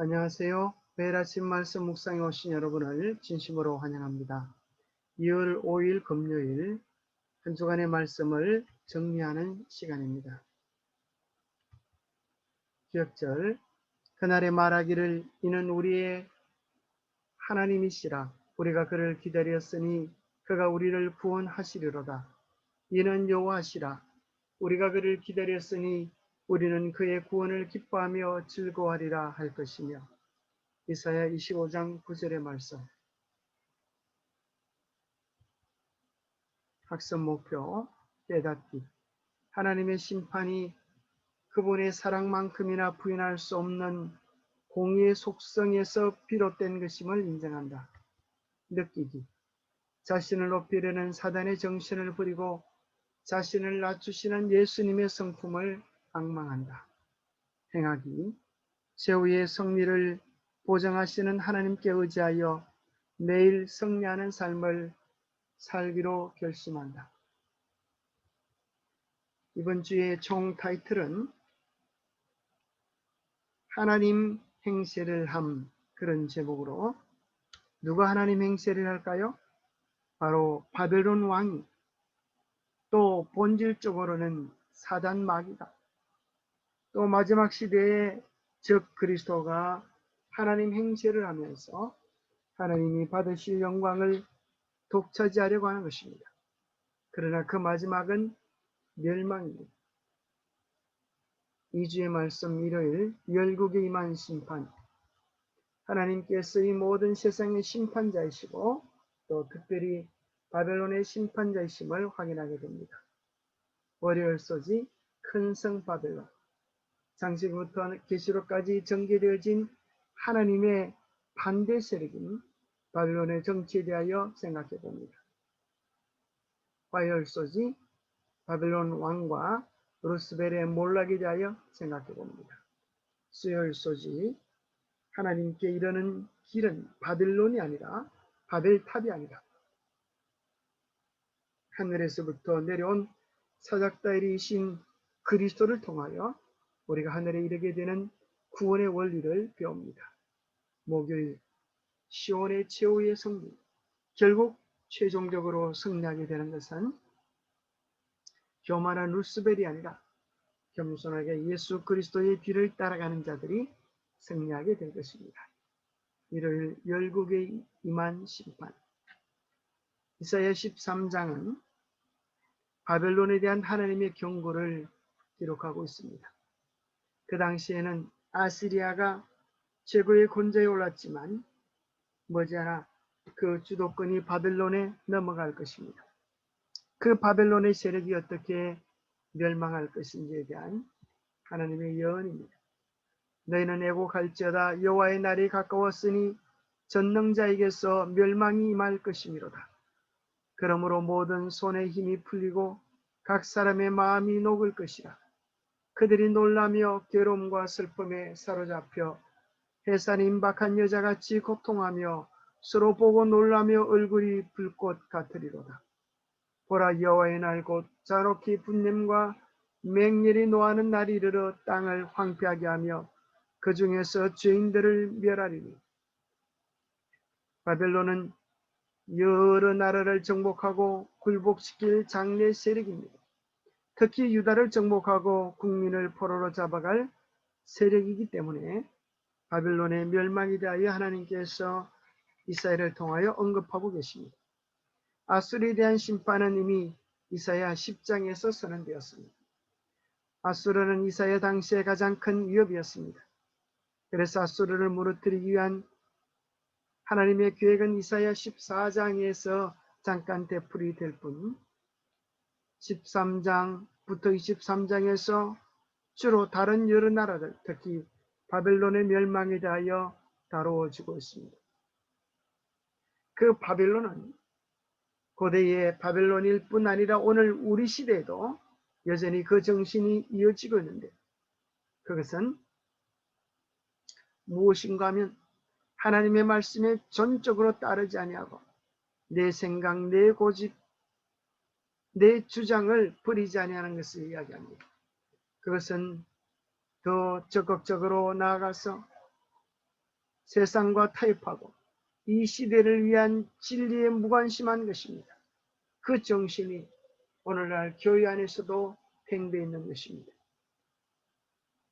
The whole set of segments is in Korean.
안녕하세요. 매일 아침 말씀 묵상에 오신 여러분을 진심으로 환영합니다. 2월 5일 금요일 한 주간의 말씀을 정리하는 시간입니다. 기억절 그날에 말하기를 이는 우리의 하나님이시라. 우리가 그를 기다렸으니 그가 우리를 구원하시리로다. 이는 여호와시라. 우리가 그를 기다렸으니 우리는 그의 구원을 기뻐하며 즐거워하리라 할 것이며. 이사야 25장 9절의 말씀. 학습 목표 깨닫기. 하나님의 심판이 그분의 사랑만큼이나 부인할 수 없는 공의의 속성에서 비롯된 것임을 인정한다. 느끼기. 자신을 높이려는 사단의 정신을 부리고 자신을 낮추시는 예수님의 성품을 앙망한다. 행하기. 최후의 승리를 보장하시는 하나님께 의지하여 매일 승리하는 삶을 살기로 결심한다. 이번 주의 총 타이틀은 하나님 행세를 함, 그런 제목으로. 누가 하나님 행세를 할까요? 바로 바벨론 왕이, 또 본질적으로는 사단 마귀가, 또 마지막 시대에 적 그리스도가 하나님 행세를 하면서 하나님이 받으실 영광을 독차지하려고 하는 것입니다. 그러나 그 마지막은 멸망입니다. 2주의 말씀 일요일 열국에 임한 심판. 하나님께서 이 모든 세상의 심판자이시고 또 특별히 바벨론의 심판자이심을 확인하게 됩니다. 월요일 소지 큰 성 바벨론. 창세기부터 계시록까지 전개되어진 하나님의 반대 세력인 바벨론의 정치에 대하여 생각해 봅니다. 화요일 소지 바벨론 왕과 루스벨의 몰락에 대하여 생각해 봅니다. 수요일 소지 하나님께 이르는 길은 바벨론이 아니라 바벨탑이 아니라 하늘에서부터 내려온 사작다리이신 그리스도를 통하여 우리가 하늘에 이르게 되는 구원의 원리를 배웁니다. 목요일 시온의 최후의 승리. 결국 최종적으로 승리하게 되는 것은 교만한 루스벨이 아니라 겸손하게 예수 그리스도의 뒤를 따라가는 자들이 승리하게 될 것입니다. 일요일 열국에 임한 심판. 이사야 13장은 바벨론에 대한 하나님의 경고를 기록하고 있습니다. 그 당시에는 아시리아가 최고의 권좌에 올랐지만 머지않아 그 주도권이 바벨론에 넘어갈 것입니다. 그 바벨론의 세력이 어떻게 멸망할 것인지에 대한 하나님의 예언입니다. 너희는 애곡할지어다. 여호와의 날이 가까웠으니 전능자에게서 멸망이 임할 것이미로다. 그러므로 모든 손에 힘이 풀리고 각 사람의 마음이 녹을 것이라. 그들이 놀라며 괴로움과 슬픔에 사로잡혀 해산 임박한 여자같이 고통하며 서로 보고 놀라며 얼굴이 불꽃 같으리로다. 보라, 여호와의 날 곧 잔혹히 분냄과 맹렬히 노하는 날이 이르러 땅을 황폐하게 하며 그 중에서 죄인들을 멸하리니. 바벨론은 여러 나라를 정복하고 굴복시킬 장래 세력입니다. 특히 유다를 정복하고 국민을 포로로 잡아갈 세력이기 때문에 바벨론의 멸망에 대하여 하나님께서 이사야를 통하여 언급하고 계십니다. 아수르에 대한 심판은 이미 이사야 10장에서 선언되었습니다. 아수르는 이사야 당시에 가장 큰 위협이었습니다. 그래서 아수르를 무너뜨리기 위한 하나님의 계획은 이사야 14장에서 잠깐 되풀이 될 뿐 13장부터 23장에서 주로 다른 여러 나라들, 특히 바벨론의 멸망에 대하여 다루어지고 있습니다. 그 바벨론은 고대의 바벨론일 뿐 아니라 오늘 우리 시대에도 여전히 그 정신이 이어지고 있는데, 그것은 무엇인가 하면 하나님의 말씀에 전적으로 따르지 아니하고 내 생각, 내 고집, 내 주장을 버리지 아니하는 것을 이야기합니다. 그것은 더 적극적으로 나아가서 세상과 타협하고 이 시대를 위한 진리에 무관심한 것입니다. 그 정신이 오늘날 교회 안에서도 팽배해 있는 것입니다.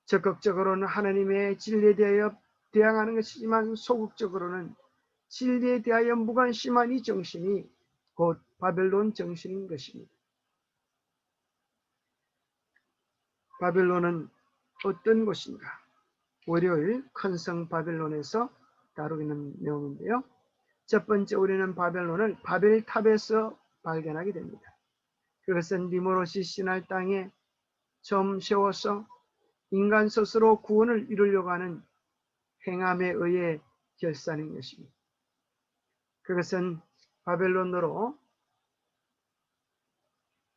적극적으로는 하나님의 진리에 대하여 대항하는 것이지만 소극적으로는 진리에 대하여 무관심한 이 정신이 곧 바벨론 정신인 것입니다. 바벨론은 어떤 곳인가? 월요일 큰 성 바벨론에서 다루는 내용인데요. 첫 번째 우리는 바벨론을 바벨탑에서 발견하게 됩니다. 그것은 니무롯이 시날 땅에 처음 세워서 인간 스스로 구원을 이루려고 하는 행함에 의해 결산인 것입니다. 그것은 바벨론으로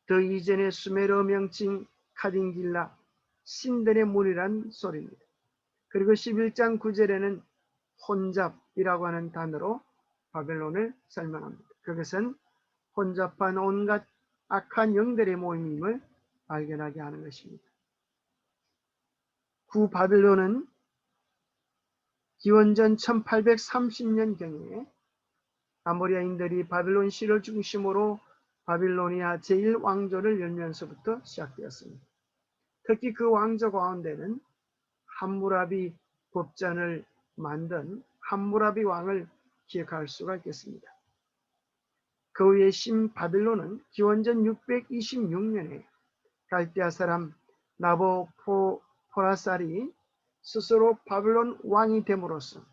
더 이전의 수메르 명칭 카딘길라 신들의 문이란 소리입니다. 그리고 11장 9절에는 혼잡이라고 하는 단어로 바벨론을 설명합니다. 그것은 혼잡한 온갖 악한 영들의 모임임을 발견하게 하는 것입니다. 구 바벨론은 기원전 1830년경에 아모리아인들이 바벨론 시를 중심으로 바빌로니아 제1왕조를 열면서부터 시작되었습니다. 특히 그 왕조 가운데는 함무라비 법전을 만든 함무라비 왕을 기억할 수가 있겠습니다. 그 후에 신바빌론은 기원전 626년에 갈대아 사람 나보포라살이 스스로 바벨론 왕이 됨으로써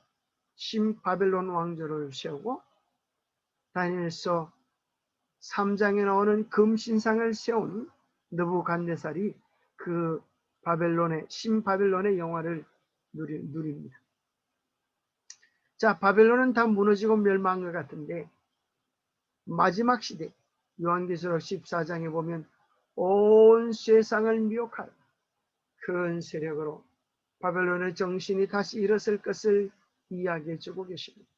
신바벨론 왕조를 세우고 다니엘서 3장에 나오는 금신상을 세운 느부갓네살이 그 바벨론의 신바벨론의 영화를 누립니다. 자, 바벨론은 다 무너지고 멸망한 것 같은데 마지막 시대 요한계시록 14장에 보면 온 세상을 미혹할 큰 세력으로 바벨론의 정신이 다시 일어설 것을 이야기해 주고 계십니다.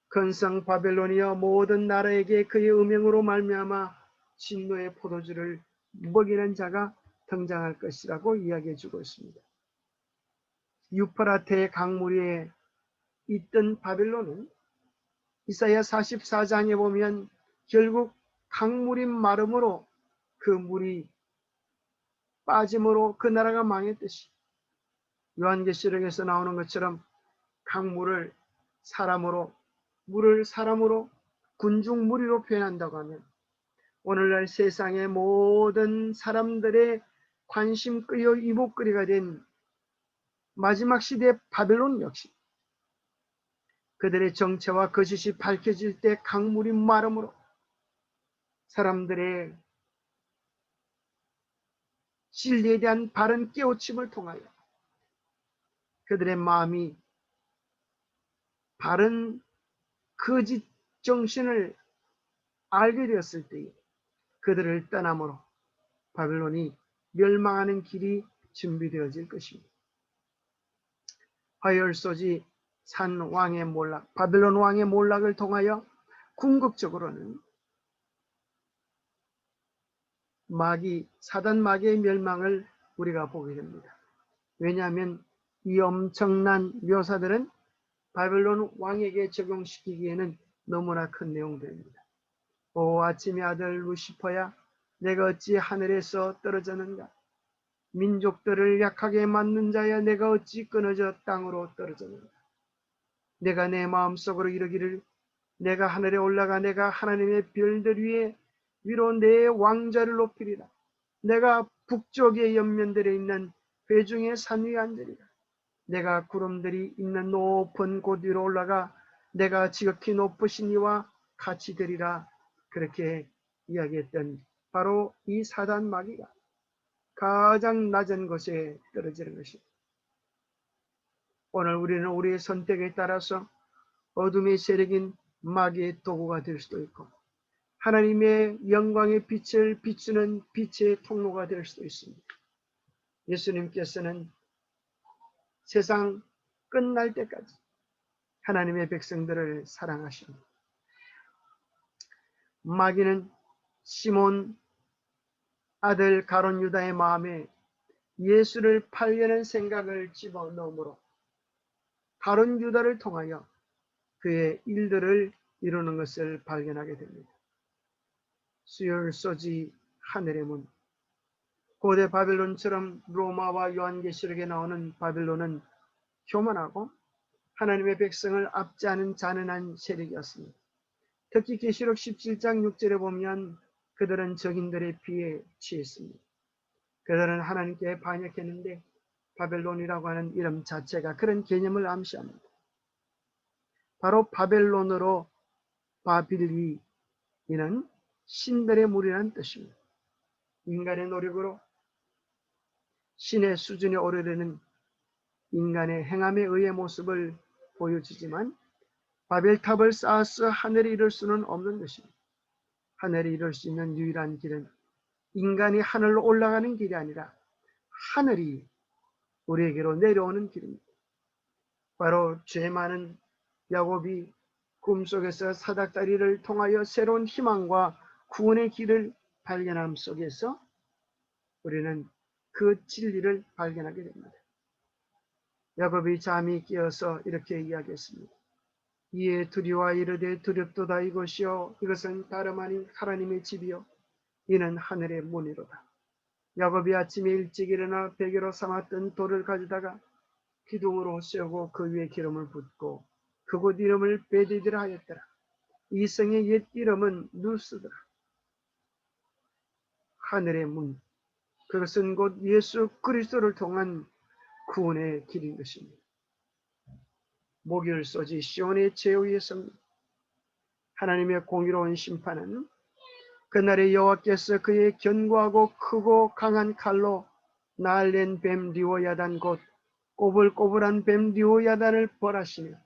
근성 바벨론이여 모든 나라에게 그의 음행으로 말미암아 진노의 포도주를 먹이는 자가 등장할 것이라고 이야기해 주고 있습니다. 유프라테 강물에 있던 바벨론은 이사야 44장에 보면 결국 강물이 마름으로 그 물이 빠짐으로 그 나라가 망했듯이 요한계시록에서 나오는 것처럼 강물을 사람으로 물을 사람으로 군중무리로 표현한다고 하면 오늘날 세상의 모든 사람들의 관심 끌여 이목거리가 된 마지막 시대 바벨론 역시 그들의 정체와 거짓이 밝혀질 때 강물이 마름으로 사람들의 진리에 대한 바른 깨우침을 통하여 그들의 마음이 바른 거짓 정신을 알게 되었을 때에 그들을 떠남으로 바벨론이 멸망하는 길이 준비되어질 것입니다. 화열소지 산 왕의 몰락, 바벨론 왕의 몰락을 통하여 궁극적으로는 사단 마귀의 멸망을 우리가 보게 됩니다. 왜냐하면 이 엄청난 묘사들은 바벨론 왕에게 적용시키기에는 너무나 큰 내용들입니다. 오 아침의 아들 루시퍼야, 내가 어찌 하늘에서 떨어졌는가? 민족들을 약하게 만든 자야, 내가 어찌 끊어져 땅으로 떨어졌는가? 내가 내 마음속으로 이르기를 내가 하늘에 올라가 내가 하나님의 별들 위로 내 왕자를 높이리라. 내가 북쪽의 옆면들에 있는 회중의 산 위에 앉으리라. 내가 구름들이 있는 높은 곳 위로 올라가 내가 지극히 높으신 이와 같이 되리라. 그렇게 이야기했던 바로 이 사단 마귀가 가장 낮은 곳에 떨어지는 것입니다. 오늘 우리는 우리의 선택에 따라서 어둠의 세력인 마귀의 도구가 될 수도 있고 하나님의 영광의 빛을 비추는 빛의 통로가 될 수도 있습니다. 예수님께서는 세상 끝날 때까지 하나님의 백성들을 사랑하십니다. 마귀는 시몬 아들 가룟 유다의 마음에 예수를 팔려는 생각을 집어넣으므로 다른 유다를 통하여 그의 일들을 이루는 것을 발견하게 됩니다. 수요일 소지 하늘의 문. 고대 바벨론처럼 로마와 요한계시록에 나오는 바벨론은 교만하고 하나님의 백성을 압제하는 잔인한 세력이었습니다. 특히 계시록 17장 6절에 보면 그들은 적인들의 피에 취했습니다. 그들은 하나님께 반역했는데 바벨론이라고 하는 이름 자체가 그런 개념을 암시합니다. 바로 바벨론으로 바빌리, 이는 신들의 무리라는 뜻입니다. 인간의 노력으로 신의 수준에 오르려는 인간의 행함에 의해 모습을 보여주지만 바벨탑을 쌓아서 하늘에 이룰 수는 없는 것입니다. 하늘에 이룰 수 있는 유일한 길은 인간이 하늘로 올라가는 길이 아니라 하늘이 우리에게로 내려오는 길입니다. 바로 죄 많은 야곱이 꿈속에서 사닥다리를 통하여 새로운 희망과 구원의 길을 발견함 속에서 우리는 그 진리를 발견하게 됩니다. 야곱이 잠이 깨어서 이렇게 이야기했습니다. 이에 두려워 이르되 두렵도다. 이것이요 이것은 다름 아닌 하나님의 집이요 이는 하늘의 문이로다. 야곱이 아침에 일찍 일어나 베개로 삼았던 돌을 가져다가 기둥으로 세우고 그 위에 기름을 붓고 그곳 이름을 베데드라 하였더라. 이 성의 옛 이름은 누스더라. 하늘의 문, 그것은 곧 예수 그리스도를 통한 구원의 길인 것입니다. 목요일 소지 시온의 제후의 성. 하나님의 공의로운 심판은 그날에 여호와께서 그의 견고하고 크고 강한 칼로 날랜 뱀 리오야단 곧 꼬불꼬불한 뱀 리오야단을 벌하시며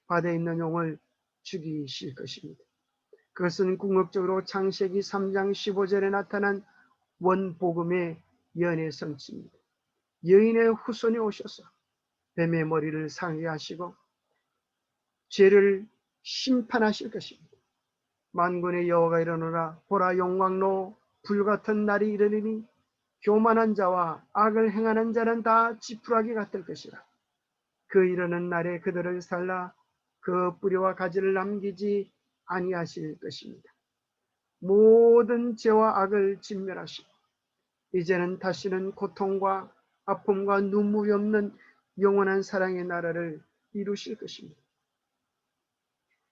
바다에 있는 용을 죽이실 것입니다. 그것은 궁극적으로 창세기 3장 15절에 나타난 원복음의 연의 성취입니다. 여인의 후손이 오셔서 뱀의 머리를 상하게 하시고 죄를 심판하실 것입니다. 만군의 여호와가 이르노라. 보라, 영광로 불같은 날이 이르리니 교만한 자와 악을 행하는 자는 다 지푸라기 같을 것이라. 그 이르는 날에 그들을 살라 그 뿌리와 가지를 남기지 아니하실 것입니다. 모든 죄와 악을 진멸하시고 이제는 다시는 고통과 아픔과 눈물이 없는 영원한 사랑의 나라를 이루실 것입니다.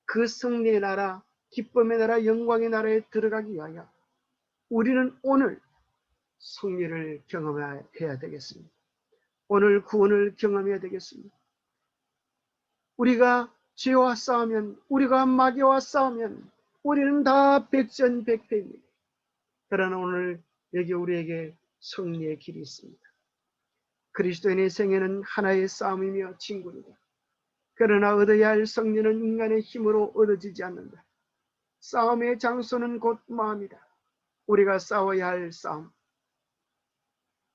그 승리의 나라, 기쁨의 나라, 영광의 나라에 들어가기 위하여 우리는 오늘 승리를 경험해야 되겠습니다. 오늘 구원을 경험해야 되겠습니다. 우리가 죄와 싸우면, 우리가 마귀와 싸우면 우리는 다 백전백패입니다. 그러나 오늘 여기 우리에게 승리의 길이 있습니다. 그리스도인의 생애는 하나의 싸움이며 진군이다. 그러나 얻어야 할 승리는 인간의 힘으로 얻어지지 않는다. 싸움의 장소는 곧 마음이다. 우리가 싸워야 할 싸움.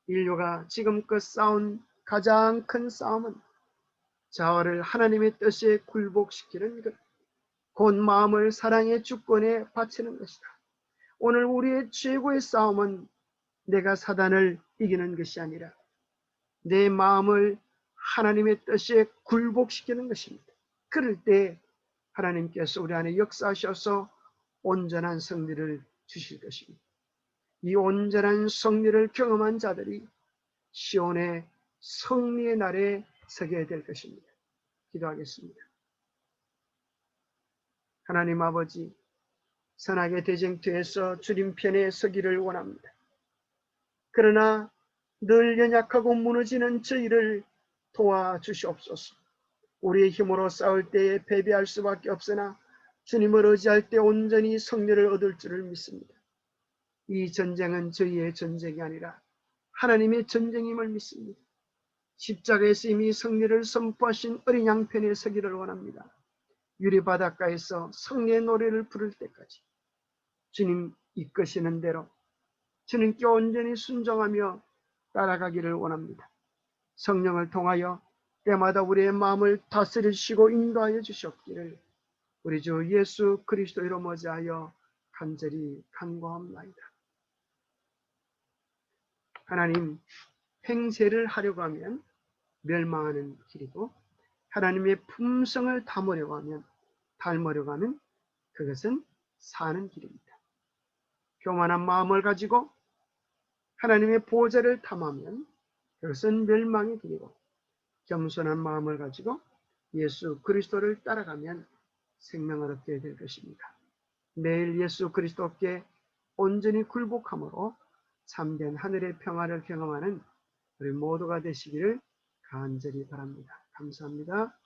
인류가 지금껏 싸운 가장 큰 싸움은 자아를 하나님의 뜻에 굴복시키는 것, 곧 마음을 사랑의 주권에 바치는 것이다. 오늘 우리의 최고의 싸움은 내가 사단을 이기는 것이 아니라 내 마음을 하나님의 뜻에 굴복시키는 것입니다. 그럴 때 하나님께서 우리 안에 역사하셔서 온전한 승리를 주실 것입니다. 이 온전한 승리를 경험한 자들이 시온의 승리의 날에 서게 될 것입니다. 기도하겠습니다. 하나님 아버지, 선악의 대쟁투에서 주님 편에 서기를 원합니다. 그러나 늘 연약하고 무너지는 저희를 도와주시옵소서. 우리의 힘으로 싸울 때에 패배할 수밖에 없으나 주님을 의지할 때 온전히 승리를 얻을 줄을 믿습니다. 이 전쟁은 저희의 전쟁이 아니라 하나님의 전쟁임을 믿습니다. 십자가에서 이미 승리를 선포하신 어린 양편에 서기를 원합니다. 유리바닷가에서 승리의 노래를 부를 때까지 주님 이끄시는 대로 주님께 온전히 순종하며 따라가기를 원합니다. 성령을 통하여 때마다 우리의 마음을 다스리시고 인도하여 주셨기를 우리 주 예수 그리스도 이름 어지하여 간절히 간구합니다. 하나님, 행세를 하려고 하면 멸망하는 길이고, 하나님의 품성을 닮으려고 하면 그것은 사는 길입니다. 교만한 마음을 가지고 하나님의 보좌를 탐하면 그것은 멸망의 길이고, 겸손한 마음을 가지고 예수 그리스도를 따라가면 생명을 얻게 될 것입니다. 매일 예수 그리스도께 온전히 굴복함으로 참된 하늘의 평화를 경험하는 우리 모두가 되시기를 간절히 바랍니다. 감사합니다.